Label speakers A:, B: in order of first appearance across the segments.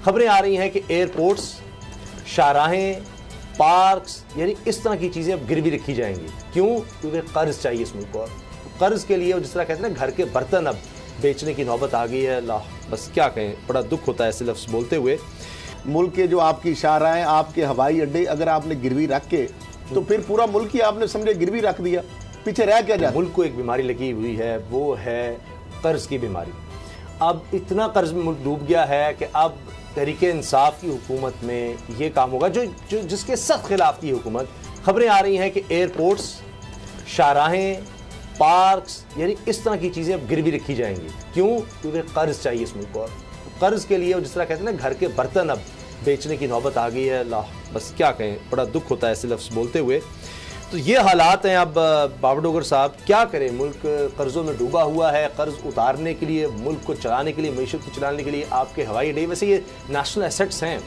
A: खबरें आ रही हैं कि एयरपोर्ट्स, शाहराहें, पार्क्स यानी इस तरह की चीज़ें अब गिरवी रखी जाएंगी। क्यों? क्योंकि कर्ज चाहिए इस मुल्क को, और कर्ज के लिए जिस तरह कहते हैं ना घर के बर्तन अब बेचने की नौबत आ गई है। अल्लाह, बस क्या कहें, बड़ा दुख होता है ऐसे लफ्ज़ बोलते हुए।
B: मुल्क के जो आपकी शाहराहें, आपके हवाई अड्डे अगर आपने गिरवी रख के, तो फिर पूरा मुल्क ही आपने समझे गिरवी रख दिया, पीछे रह क्या जाता?
A: मुल्क को एक बीमारी लगी हुई है, वो है कर्ज की बीमारी। अब इतना कर्ज में मुल्क डूब गया है कि अब तहरीक इंसाफ की हुकूमत में ये काम होगा जो जिसके सख्त खिलाफ की हुकूमत। खबरें आ रही हैं कि एयरपोर्ट्स, शाहराहें, पार्क्स यानी इस तरह की चीज़ें अब गिरवी रखी जाएंगी। क्यों? क्योंकि कर्ज चाहिए इस मुल्क को, और कर्ज के लिए जिस तरह कहते हैं ना घर के बर्तन अब बेचने की नौबत आ गई है। अल्लाह, बस क्या कहें, बड़ा दुख होता है ऐसे लफ्ज़ बोलते हुए। तो ये हालात हैं। अब बाबडोगर साहब क्या करें, मुल्क कर्ज़ों में डूबा हुआ है। कर्ज उतारने के लिए, मुल्क को चलाने के लिए, मईशत को चलाने के लिए आपके हवाई अड्डे, वैसे ये नेशनल एसेट्स हैं,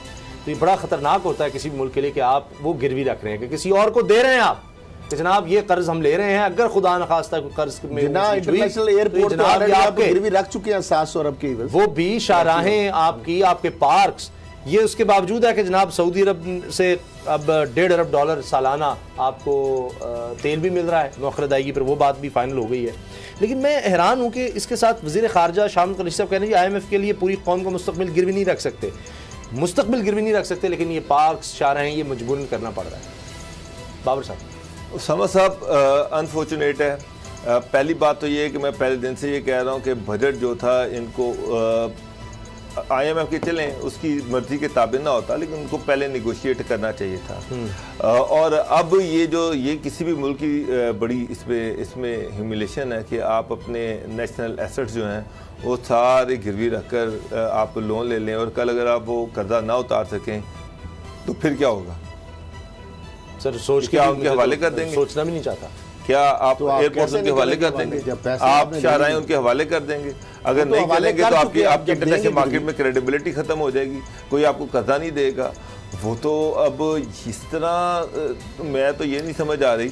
A: तो ये बड़ा ख़तरनाक होता है किसी भी मुल्क के लिए कि आप वो गिरवी रख रहे हैं, कि किसी और को दे रहे हैं आप कि जनाब ये कर्ज हम ले रहे हैं। अगर खुदा न खास्ता कर्ज में
B: इंटरनेशनल एयरपोर्ट
A: जनाब
B: गिरवी रख चुके हैं 700 अरब की,
A: वो भी शाहराहें आपकी, आपके पार्क्स, ये उसके बावजूद है कि जनाब सऊदी अरब से अब $1.5 अरब सालाना आपको तेल भी मिल रहा है, नौखर अदायगी पर वो बात भी फाइनल हो गई है। लेकिन मैं हैरान हूँ कि इसके साथ वज़ीर ख़ारजा शाह महमूद कुरैशी साहब कह रहे हैं IMF के लिए पूरी कौम का मुस्तकबिल गिरवी नहीं रख सकते, मुस्तकबिल गिरवी नहीं रख सकते, लेकिन ये पार्क्स, शाहराहें ये मजबूरन करना पड़ रहा है। बाबर साहब।
C: समझ साहब अनफॉर्चुनेट है। पहली बात तो ये है कि मैं पहले दिन से ये कह रहा हूँ कि बजट जो था इनको IMF के चलें उसकी मर्जी के ताबे ना होता, लेकिन उनको पहले निगोशिएट करना चाहिए था। और अब ये किसी भी मुल्क की बड़ी इसमें ह्यूमिलेशन है कि आप अपने नेशनल एसेट्स जो हैं वो सारे गिरवी रखकर आप लोन ले लें, और कल अगर आप वो कर्जा ना उतार सकें तो फिर क्या होगा?
A: सर सोच के
C: उनके हवाले कर देंगे?
A: सोचना भी नहीं चाहता।
C: क्या आप एयरपोर्ट उनके हवाले कर देंगे? आप शाहराहें उनके हवाले कर देंगे? अगर नहीं करेंगे तो आपकी इंटरनेशनल मार्केट में क्रेडिबिलिटी खत्म हो जाएगी, कोई आपको कर्जा नहीं देगा। वो तो अब इस तरह मैं तो ये नहीं समझ आ रही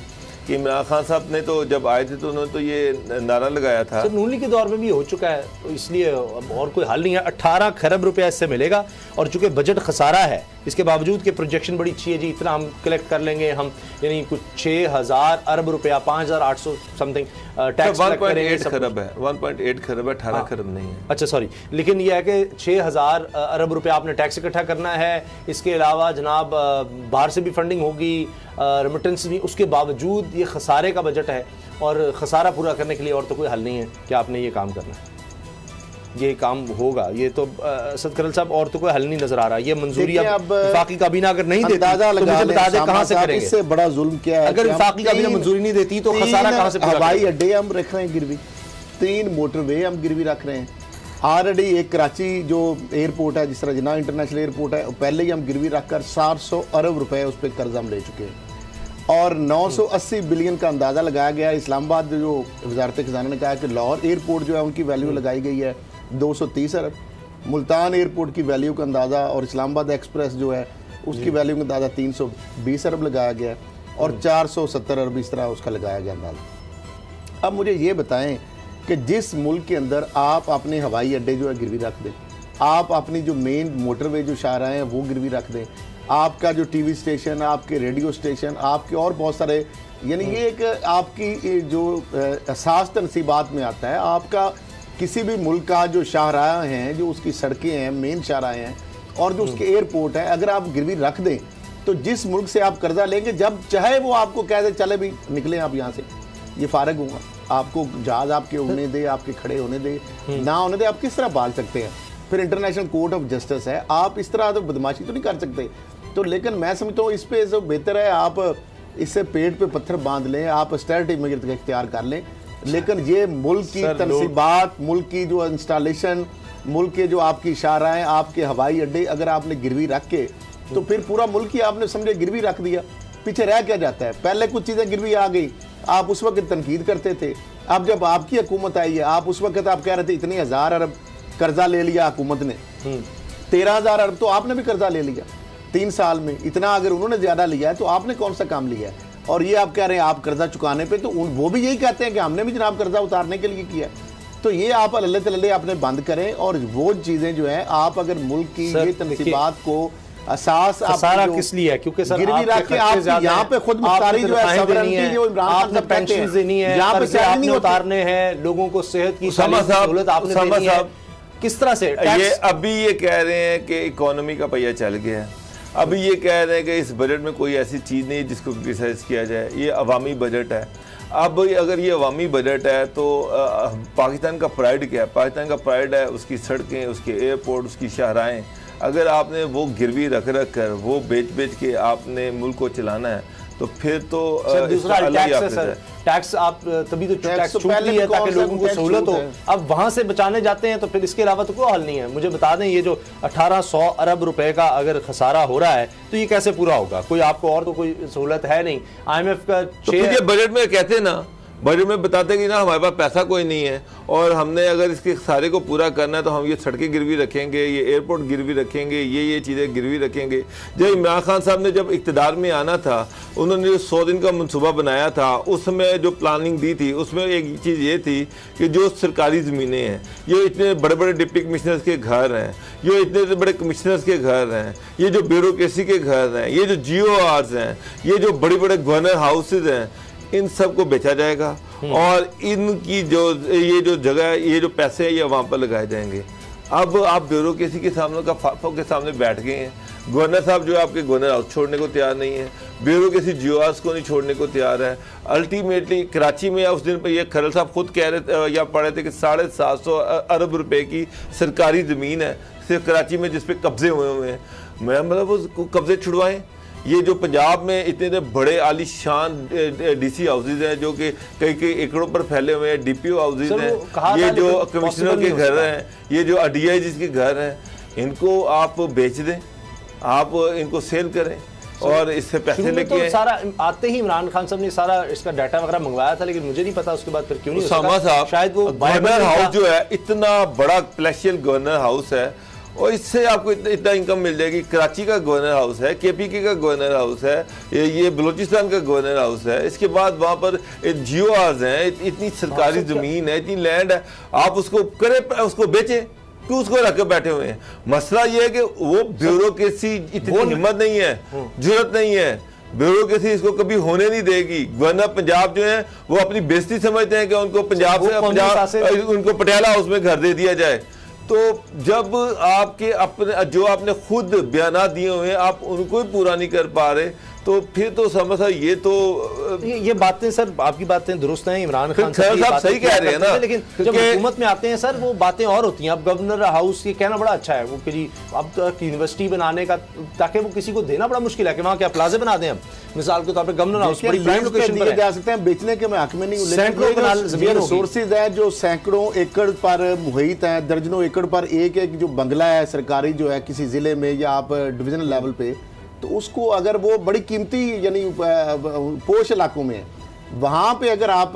C: कि इमरान खान साहब ने तो जब आए थे तो उन्होंने तो ये नारा लगाया था।
A: नून लीग के दौर में भी हो चुका है, तो इसलिए अब और कोई हल नहीं है। 18 खरब रुपया इससे मिलेगा, और चूंकि बजट खसारा है इसके बावजूद कि प्रोजेक्शन बड़ी अच्छी है जी, इतना हम कलेक्ट कर लेंगे हम, यानी कुछ 6000 अरब रुपया, 5800 समथिंग टैक्स कलेक्ट करेंगे।
C: 1.8 खरब है, 1.8 खरब है, 18 खरब नहीं है।
A: अच्छा सॉरी, लेकिन यह है कि 6000 अरब रुपया आपने टैक्स इकट्ठा करना है। इसके अलावा जनाब बाहर से भी फंडिंग होगी, रेमिटेंस भी, उसके बावजूद ये खसारे का बजट है, और खसारा पूरा करने के लिए और तो कोई हल नहीं है कि आपने ये काम करना है, ये काम होगा। ये तो असद करल साहब और तो कोई हल नहीं नजर आ रहा। ये मंजूरी अब वफाकी काबीना अगर नहीं देती तो मुझे बता दें कहां से करेंगे?
B: इससे बड़ा जुल्म क्या है?
A: अगर वफाकी काबीना मंजूरी नहीं देती तो खसारा कहां से पूरा?
B: हवाई अड्डे हम रख रहे हैं गिरवी, 3 मोटरवे हम गिरवी रख रहे हैं ऑलरेडी। एक कराची जो एयरपोर्ट है, जिस तरह जिन्ना इंटरनेशनल एयरपोर्ट है, पहले ही हम गिरवी रखकर 700 अरब रुपए उस पर कर्ज हम ले चुके हैं, और 980 बिलियन का अंदाज़ा लगाया गया है। इस्लामाबाद जो वजारत खजाना ने कहा है कि लाहौर एयरपोर्ट जो है उनकी वैल्यू लगाई गई है 230 अरब, मुल्तान एयरपोर्ट की वैल्यू का अंदाज़ा और इस्लामाबाद एक्सप्रेस जो है उसकी वैल्यू का अंदाज़ा 320 अरब लगाया गया है, और 470 अरब इस तरह उसका लगाया गया अंदाज़ा। अब मुझे ये बताएं कि जिस मुल्क के अंदर आप अपने हवाई अड्डे जो है गिरवी रख दें, आप अपनी जो मेन मोटरवे जो शाहराहें हैं वो गिरवी रख दें, आपका जो TV स्टेशन, आपके रेडियो स्टेशन, आपके और बहुत सारे, यानी ये एक आपकी जो असास तनसीबात में आता है, आपका किसी भी मुल्क का जो शाहराह हैं, जो उसकी सड़कें हैं, मेन शाहराहें हैं, और जो उसके एयरपोर्ट है, अगर आप गिरवी रख दें तो जिस मुल्क से आप कर्जा लेंगे, जब चाहे वो आपको कह दे चले भी निकले आप यहाँ से, ये फारग होगा, आपको जहाज आपके उड़ने दे, आपके खड़े होने दे, ना होने दे, आप किस तरह भाग सकते हैं? फिर इंटरनेशनल कोर्ट ऑफ जस्टिस है, आप इस तरह तो बदमाशी तो नहीं कर सकते। तो लेकिन मैं समझता हूँ इस पे बेहतर है आप इससे पेट पे पत्थर बांध लें, आप स्टेरिटी मेजर इख्तियार कर लें, लेकिन ये मुल्क की तनसीबात, मुल्क की जो इंस्टॉलेशन, मुल्क के जो आपकी शाहराहें, आपके हवाई अड्डे अगर आपने गिरवी रख के, तो फिर पूरा मुल्क ही आपने समझे गिरवी रख दिया, पीछे रह क्या जाता है? पहले कुछ चीज़ें गिरवी आ गई, आप उस वक्त तनकीद करते थे, अब जब आपकी हुकूमत आई है, आप उस वक्त आप कह रहे थे इतनी 1000 अरब कर्जा ले लिया हुकूमत ने, 13,000 अरब तो आपने भी कर्जा ले लिया 3 साल में। इतना अगर उन्होंने ज़्यादा लिया है तो आपने कौन सा काम लिया है? और ये आप कह रहे हैं आप कर्जा चुकाने पे, तो वो भी यही कहते हैं कि हमने भी जनाब कर्जा उतारने के लिए किया है। तो ये आप अल्लाह तल्ले आपने बंद करें, और वो चीजें जो है आप अगर मुल्क की ये तनसीबात को असास
A: सारा किस लिए है, क्योंकि सर
B: गिरवी रख के आप यहाँ पे खुद मुख्तारी जो है सवरेंटी जो इमरान खान साहब कहते हैं,
A: देनी है,
B: यहाँ पे सैलरी नहीं
A: उतारने हैं, लोगों को सेहत की सहूलत आपने देनी है, किस तरह से
C: ये अभी ये कह रहे हैं कि इकोनॉमी का पहिया चल गया है, अभी ये कह रहे हैं कि इस बजट में कोई ऐसी चीज़ नहीं जिसको क्रिटिसाइज किया जाए, ये अवामी बजट है। अब अगर ये अवामी बजट है तो पाकिस्तान का प्राइड क्या है? पाकिस्तान का प्राइड है उसकी सड़कें, उसके एयरपोर्ट, उसकी शाहराएँ। अगर आपने वो गिरवी रख कर वो बेच के आपने मुल्क को चलाना है तो फिर तो
A: दूसरा टैक्स है सर, टैक्स आप तभी तो टैक्स छूट ली है ताकि लोगों को सहूलत हो। अब वहां से बचाने जाते हैं तो फिर इसके अलावा तो कोई हल नहीं है। मुझे बता दें, ये जो 1800 अरब रुपए का अगर खसारा हो रहा है तो ये कैसे पूरा होगा? कोई आपको और तो कोई सहूलत है नहीं। IMF का
C: तो ये बजट में कहते ना, बजट में बताते कि ना हमारे पास पैसा कोई नहीं है और हमने अगर इसके सारे को पूरा करना है तो हम ये सड़कें गिरवी रखेंगे, ये एयरपोर्ट गिरवी रखेंगे, ये चीज़ें गिरवी रखेंगे। जब इमरान खान साहब ने जब इक़्तिदार में आना था, उन्होंने जो 100 दिन का मनसूबा बनाया था, उसमें जो प्लानिंग दी थी उसमें एक चीज़ ये थी कि जो सरकारी ज़मीनें हैं, ये इतने बड़े बड़े डिप्टी कमिश्नर्स के घर हैं, ये इतने बड़े कमिश्नर्स के घर हैं, ये जो ब्यूरोक्रेसी के घर हैं, ये जो GORs हैं, ये जो बड़े बड़े गवर्नर हाउसेज हैं, इन सब को बेचा जाएगा और इनकी जो ये जो जगह, ये जो पैसे हैं, ये वहाँ पर लगाए जाएंगे। अब आप ब्यूरोक्रेसी के सामने बैठ गए हैं। गवर्नर साहब जो आपके गवर्नर हाउस छोड़ने को तैयार नहीं है, ब्यूरोक्रेसी GORs को नहीं छोड़ने को तैयार है। अल्टीमेटली कराची में उस दिन पर ये खरल साहब खुद कह रहे या पढ़े थे कि 750 अरब रुपए की सरकारी ज़मीन है सिर्फ कराची में जिस पे कब्जे हुए हैं। मैं मतलब वो कब्जे छुड़वाएं। ये जो पंजाब में इतने बड़े आलीशान DC हाउसेज हैं जो कि कई एकड़ों पर फैले हुए हैं, DPO हाउसेज हैं, ये जो कमिश्नर के घर हैं, ये जो DIGs के घर हैं, इनको आप बेच दें, आप इनको सेल करें और इससे पैसे लेके
A: तो सारा आते ही इमरान खान साहब ने सारा इसका डाटा वगैरह मंगवाया था, लेकिन मुझे नहीं पता उसके बाद फिर क्यों नहीं
C: उसामा साहब,
A: शायद वो
C: गवर्नर हाउस जो है इतना बड़ा प्लेशियल गवर्नर हाउस है और इससे आपको इतना इनकम मिल जाएगी। कराची का गवर्नर हाउस है, KPK का गवर्नर हाउस है, ये बलूचिस्तान का गवर्नर हाउस है, इसके बाद वहाँ पर GORs हैं, इतनी सरकारी ज़मीन है, इतनी लैंड है, आप उसको करें, उसको बेचें, क्यों उसको रख के बैठे हुए हैं? मसला ये है कि वो ब्यूरोक्रेसी इतनी हिम्मत नहीं है, जरूरत नहीं है, ब्यूरोक्रेसी इसको कभी होने नहीं देगी। गवर्नर पंजाब जो है वो अपनी बेइज्जती समझते हैं कि उनको पंजाब उनको पटियाला हाउस में घर दे दिया जाए। तो जब आपके अपने जो आपने खुद बयाना दिए हुए हैं आप उनको ही पूरा नहीं कर पा रहे तो फिर तो समझ ये
A: बातें सर, आपकी बातें दुरुस्त हैं, इमरान खान
C: साहब सही कह रहे हैं ना,
A: लेकिन जब हुकूमत में आते हैं सर वो बातें और होती हैं। अब गवर्नर हाउस ये कहना बड़ा अच्छा है वो कि जी अब तक यूनिवर्सिटी बनाने का, ताकि वो किसी को देना बड़ा मुश्किल है कि वहाँ क्या प्लाजे बना दें। हम मिसाल के तौर पर गवर्नर हाउस बड़ी प्राइम लोकेशन पर जा सकते हैं,
B: बेचने के हक में नहीं, लेकिन रिसोर्सेज है जो सैकड़ों एकड़ पर मुहित है, दर्जनों एकड़ पर एक जो बंगला है सरकारी जो है किसी जिले में या आप डिविजनल लेवल पे, तो उसको अगर वो बड़ी कीमती यानी पोश इलाकों में वहाँ पे अगर आप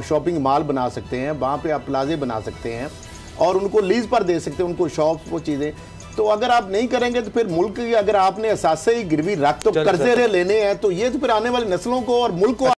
B: शॉपिंग मॉल बना सकते हैं, वहाँ पे आप प्लाजे बना सकते हैं और उनको लीज पर दे सकते हैं, उनको शॉप्स, वो चीज़ें। तो अगर आप नहीं करेंगे तो फिर मुल्क की अगर आपने असासे ही गिरवी रख तो कर्जे लेने हैं तो ये तो फिर आने वाली नस्लों को और मुल्क को